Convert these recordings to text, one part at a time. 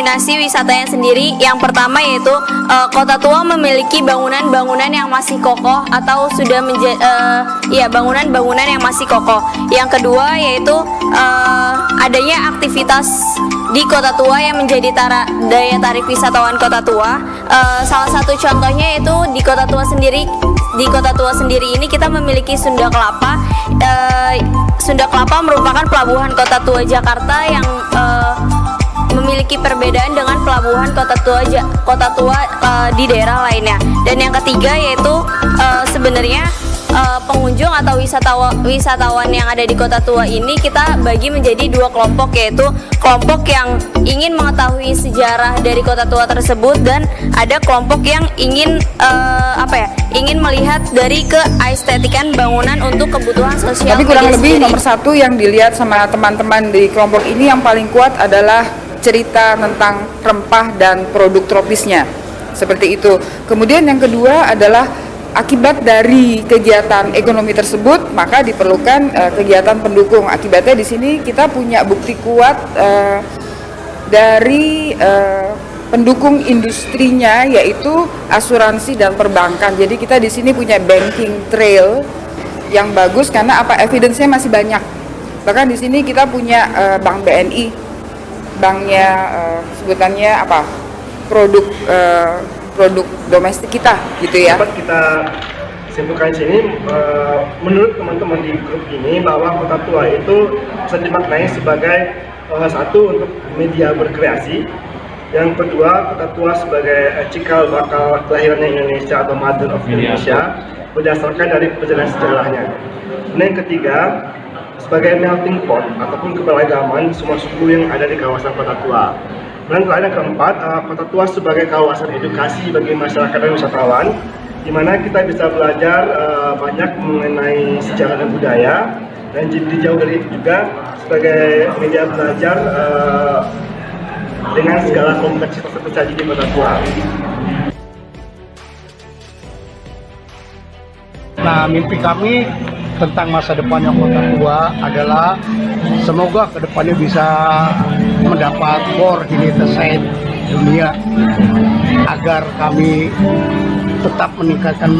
destinasi wisatanya sendiri. Yang pertama yaitu Kota Tua memiliki bangunan-bangunan yang masih kokoh atau sudah bangunan-bangunan yang masih kokoh. Yang kedua yaitu adanya aktivitas di Kota Tua yang menjadi daya tarik wisatawan Kota Tua. Salah satu contohnya yaitu di Kota Tua sendiri. Di Kota Tua sendiri ini kita memiliki Sunda Kelapa. Sunda Kelapa merupakan pelabuhan Kota Tua Jakarta yang memiliki perbedaan dengan pelabuhan Kota Tua di daerah lainnya. Dan yang ketiga yaitu sebenarnya pengunjung atau wisatawan yang ada di Kota Tua ini kita bagi menjadi dua kelompok, yaitu kelompok yang ingin mengetahui sejarah dari Kota Tua tersebut dan ada kelompok yang ingin melihat dari keestetikan bangunan untuk kebutuhan sosial. Tapi kurang lebih nomor satu yang dilihat sama teman-teman di kelompok ini yang paling kuat adalah cerita tentang rempah dan produk tropisnya, seperti itu. Kemudian yang kedua adalah akibat dari kegiatan ekonomi tersebut, maka diperlukan kegiatan pendukung. Akibatnya di sini kita punya bukti kuat dari pendukung industrinya, yaitu asuransi dan perbankan. Jadi kita di sini punya banking trail yang bagus karena evidence-nya masih banyak. Bahkan di sini kita punya Bank BNI, banknya sebutannya produk domestik kita, gitu ya. Dapat kita simpulkan sini, menurut teman-teman di grup ini bahwa Kota Tua itu bisa dimaknai sebagai satu untuk media berkreasi, yang kedua Kota Tua sebagai cikal bakal kelahirannya Indonesia atau Mother of Indonesia berdasarkan dari perjalanan sejarahnya. Dan yang ketiga sebagai melting pot ataupun keberagaman semua suku yang ada di kawasan Kota Tua. Dan yang keempat, Kota Tua sebagai kawasan edukasi bagi masyarakat dan wisatawan, di mana kita bisa belajar banyak mengenai sejarah dan budaya, dan jauh dari itu juga sebagai media belajar dengan segala kompleksitas yang terjadi di Kota Tua. Nah, mimpi kami tentang masa depannya Kota Tua adalah semoga kedepannya bisa mendapat coordinated dunia agar kami tetap meningkatkan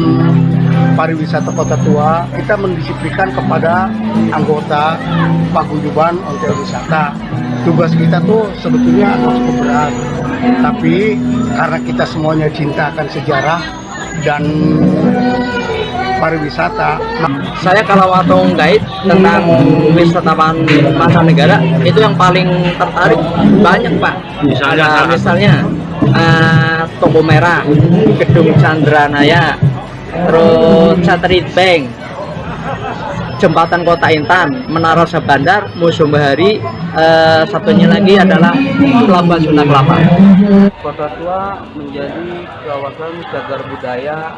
pariwisata Kota Tua. Kita mendisiplinkan kepada anggota paguyuban hotel wisata. Tugas kita tuh sebetulnya cukup berat, tapi karena kita semuanya cinta akan sejarah dan pariwisata. Saya kalau waktu guide tentang wisatawan mancanegara itu yang paling tertarik banyak, Pak. Misalnya Toko Merah, Gedung Chandranaya, terus Satelit Bank, Jembatan Kota Intan, Menara Sabandar, Museum Bahari, satunya lagi adalah Pelabuhan Sunda Kelapa. Kota Tua menjadi kawasan cagar budaya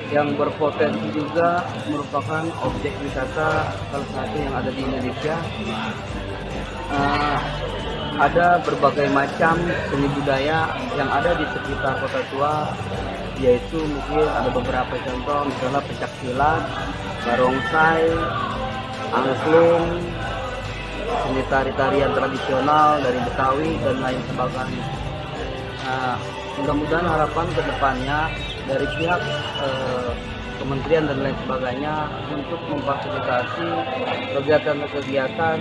yang berpotensi juga merupakan objek wisata salah satu yang ada di Indonesia. Ada berbagai macam seni budaya yang ada di sekitar Kota Tua, yaitu mungkin ada beberapa contoh, misalnya pencak silat, barongsai, angklung, seni tari-tarian tradisional dari Betawi dan lain sebagainya. Mudah-mudahan harapan kedepannya dari pihak kementerian dan lain sebagainya untuk memfasilitasi kegiatan-kegiatan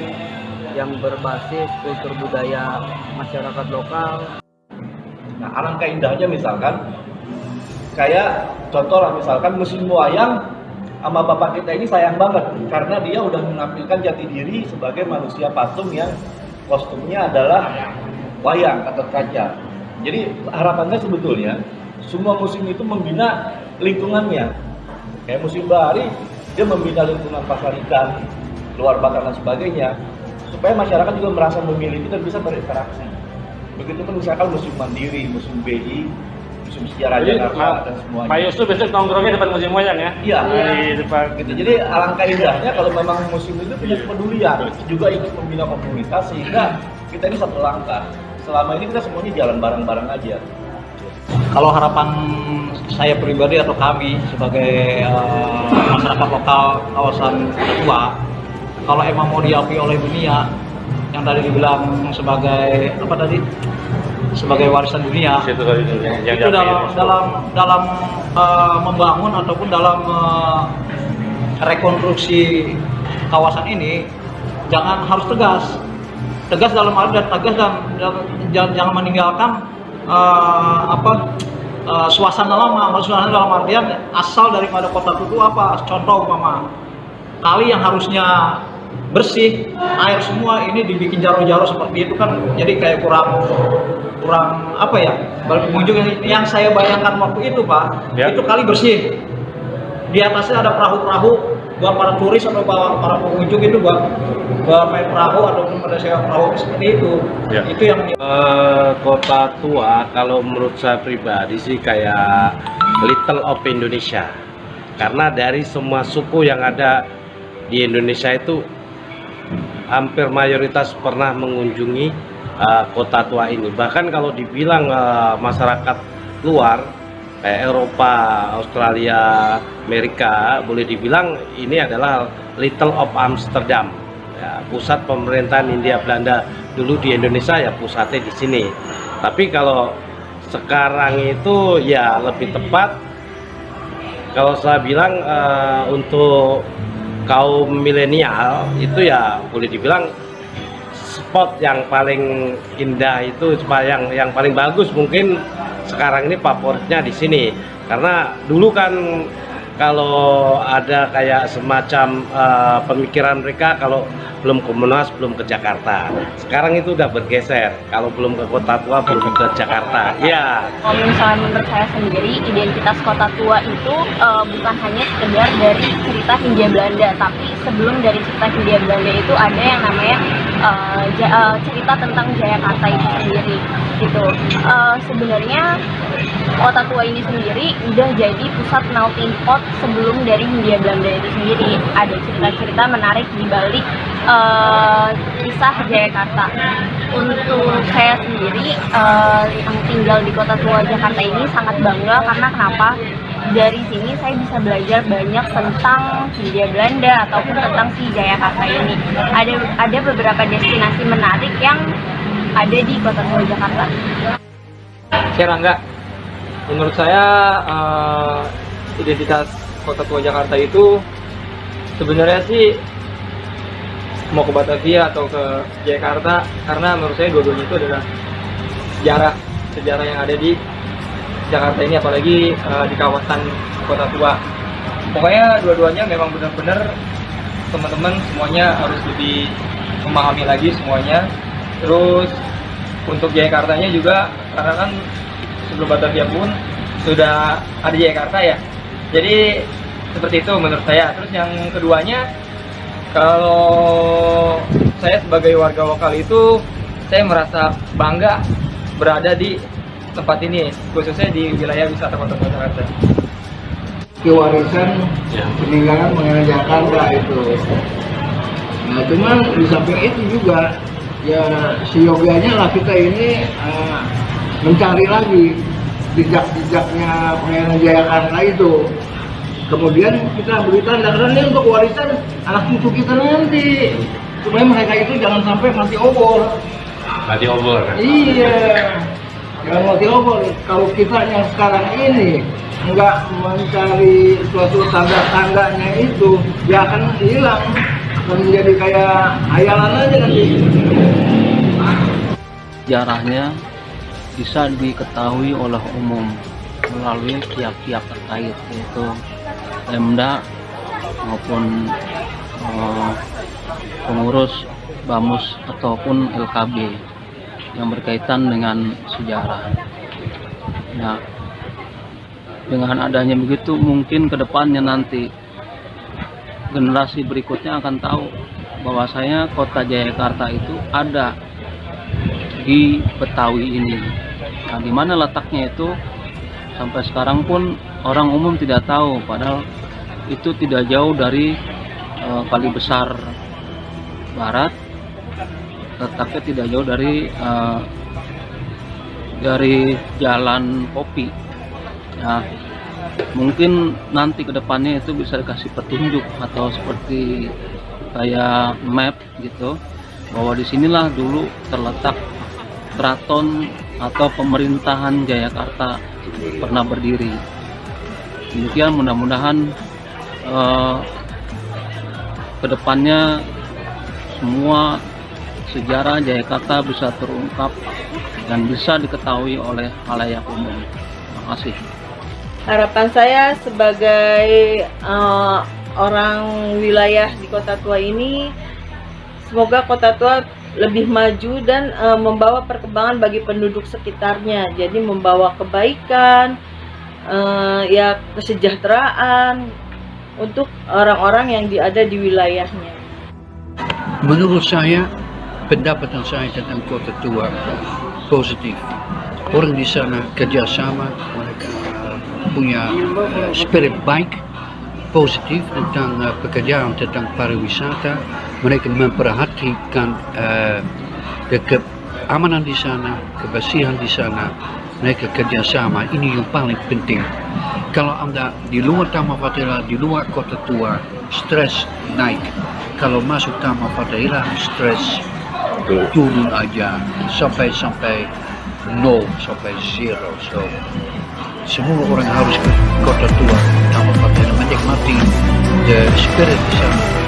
yang berbasis kultur budaya masyarakat lokal. Nah, alangkah indahnya misalkan kayak contoh lah, misalkan musim wayang sama bapak kita ini sayang banget karena dia udah menampilkan jati diri sebagai manusia patung yang kostumnya adalah wayang atau kaca. Jadi harapannya sebetulnya semua musim itu membina lingkungannya. Kayak musim bahari, dia membina lingkungan pasar ikan, luar bakar dan sebagainya, supaya masyarakat juga merasa memiliki dan bisa berinteraksi. Begitupun misalkan musim mandiri, musim BI, musim sejarah Jakarta dan semuanya. Pak Yus tuh besok nongkrongnya depan musim wayang ya? Iya. Di depan. Gitu. Jadi alangkah indahnya kalau memang musim itu punya kepedulian, juga ikut membina komunitas sehingga kita ini satu langkah. Selama ini kita semuanya jalan bareng-bareng aja. Kalau harapan saya pribadi atau kami sebagai masyarakat lokal kawasan Tua, kalau emang mau diakui oleh dunia, yang tadi dibilang sebagai apa tadi sebagai warisan dunia. Itu dalam membangun ataupun dalam rekonstruksi kawasan ini harus tegas dalam arti tegas dan jangan meninggalkan suasana lama. Suasana dalam artian asal daripada kota itu apa? Contoh umpama kali yang harusnya bersih air semua ini dibikin jaro-jaro seperti itu kan, jadi kayak kurang apa ya, pengunjung yang saya bayangkan waktu itu Pak, itu kali bersih, di atasnya ada perahu-perahu buat para turis atau para pengunjung itu buat main perahu ataupun pada sewa perahu seperti itu. Itu yang Kota Tua kalau menurut saya pribadi sih kayak Little of Indonesia, karena dari semua suku yang ada di Indonesia itu hampir mayoritas pernah mengunjungi Kota Tua ini. Bahkan kalau dibilang masyarakat luar kayak Eropa, Australia, Amerika, boleh dibilang ini adalah Little of Amsterdam, ya, pusat pemerintahan Hindia Belanda dulu di Indonesia, ya pusatnya di sini. Tapi kalau sekarang itu ya lebih tepat kalau saya bilang untuk kaum milenial itu ya boleh dibilang spot yang paling indah itu, yang paling bagus mungkin sekarang ini favoritnya di sini. Karena dulu kan kalau ada kayak semacam pemikiran mereka kalau belum ke Monas belum ke Jakarta. Sekarang itu udah bergeser, kalau belum ke Kota Tua belum ke Jakarta. Ya. Kalau misalnya menurut saya sendiri, identitas Kota Tua itu bukan hanya sekedar dari cerita Hindia Belanda, tapi sebelum dari cerita Hindia Belanda itu ada yang namanya cerita tentang Jayakarta itu sendiri. Gitu. Sebenarnya Kota Tua ini sendiri udah jadi pusat melting pot sebelum dari Hindia Belanda itu sendiri. Ada cerita-cerita menarik di balik kisah Jayakarta. Untuk saya sendiri yang tinggal di Kota Tua Jakarta ini sangat bangga, karena kenapa? Dari sini saya bisa belajar banyak tentang Hindia Belanda ataupun tentang si Jayakarta ini. Ada beberapa destinasi menarik yang ada di Kota Tua Jakarta. Saya Rangga. Menurut saya identitas Kota Tua Jakarta itu sebenarnya sih mau ke Batavia atau ke Jakarta, karena menurut saya dua-duanya itu adalah sejarah yang ada di Jakarta ini, apalagi di kawasan Kota Tua. Pokoknya dua-duanya memang benar-benar teman-teman semuanya harus lebih memahami lagi semuanya. Terus untuk Jakartanya juga, karena kan sebelum Batavia pun sudah ada Jakarta ya, jadi seperti itu menurut saya. Terus yang keduanya, kalau saya sebagai warga lokal itu saya merasa bangga berada di tempat ini, khususnya di wilayah wisata Kota Tua Jakarta. Warisan peninggalan mengenai Jakarta itu. Nah, cuman di samping itu juga ya seyogianya lah kita ini mencari lagi jejak-jejaknya pengenalan Jakarta itu. Kemudian kita beri tanda, karena ini untuk warisan anak cucu kita nanti, supaya mereka itu jangan sampai mati obor. Mati obor. Iya, jangan mati obor. Kalau kita yang sekarang ini nggak mencari suatu tanda-tandanya itu, dia akan hilang, akan menjadi kayak hayalan aja nanti. Sejarahnya bisa diketahui oleh umum melalui pihak-pihak terkait, yaitu Pemda maupun pengurus BAMUS ataupun LKB yang berkaitan dengan sejarah. Nah, dengan adanya begitu, mungkin kedepannya nanti generasi berikutnya akan tahu bahwasanya Kota Jayakarta itu ada di Betawi ini. Nah, di mana letaknya itu sampai sekarang pun orang umum tidak tahu, padahal itu tidak jauh dari Kali Besar Barat, letaknya tidak jauh dari Jalan Kopi. Nah, mungkin nanti kedepannya itu bisa dikasih petunjuk atau seperti kayak map gitu, bahwa disinilah dulu terletak keraton atau pemerintahan Jayakarta pernah berdiri. Demikian mudah-mudahan kedepannya semua sejarah Jayakarta bisa terungkap dan bisa diketahui oleh khalayak umum. Terima kasih. Harapan saya sebagai orang wilayah di Kota Tua ini, semoga Kota Tua lebih maju dan membawa perkembangan bagi penduduk sekitarnya. Jadi membawa kebaikan, ya kesejahteraan untuk orang-orang yang ada di wilayahnya. Menurut saya, pendapatan saya tentang Kota Tua positif. Orang di sana kerjasama, mereka punya spirit baik, positif tentang pekerjaan tentang pariwisata. Mereka memperhatikan keamanan di sana, kebersihan di sana. Mereka kerjasama, ini yang paling penting. Kalau Anda di luar Taman Fatahillah, di luar Kota Tua, stres naik. Kalau masuk Taman Fatahillah, stres turun aja sampai 0 sampai 0. So, semua orang harus ke Kota Tua, Taman Fatahillah, menikmati the spirit di sana.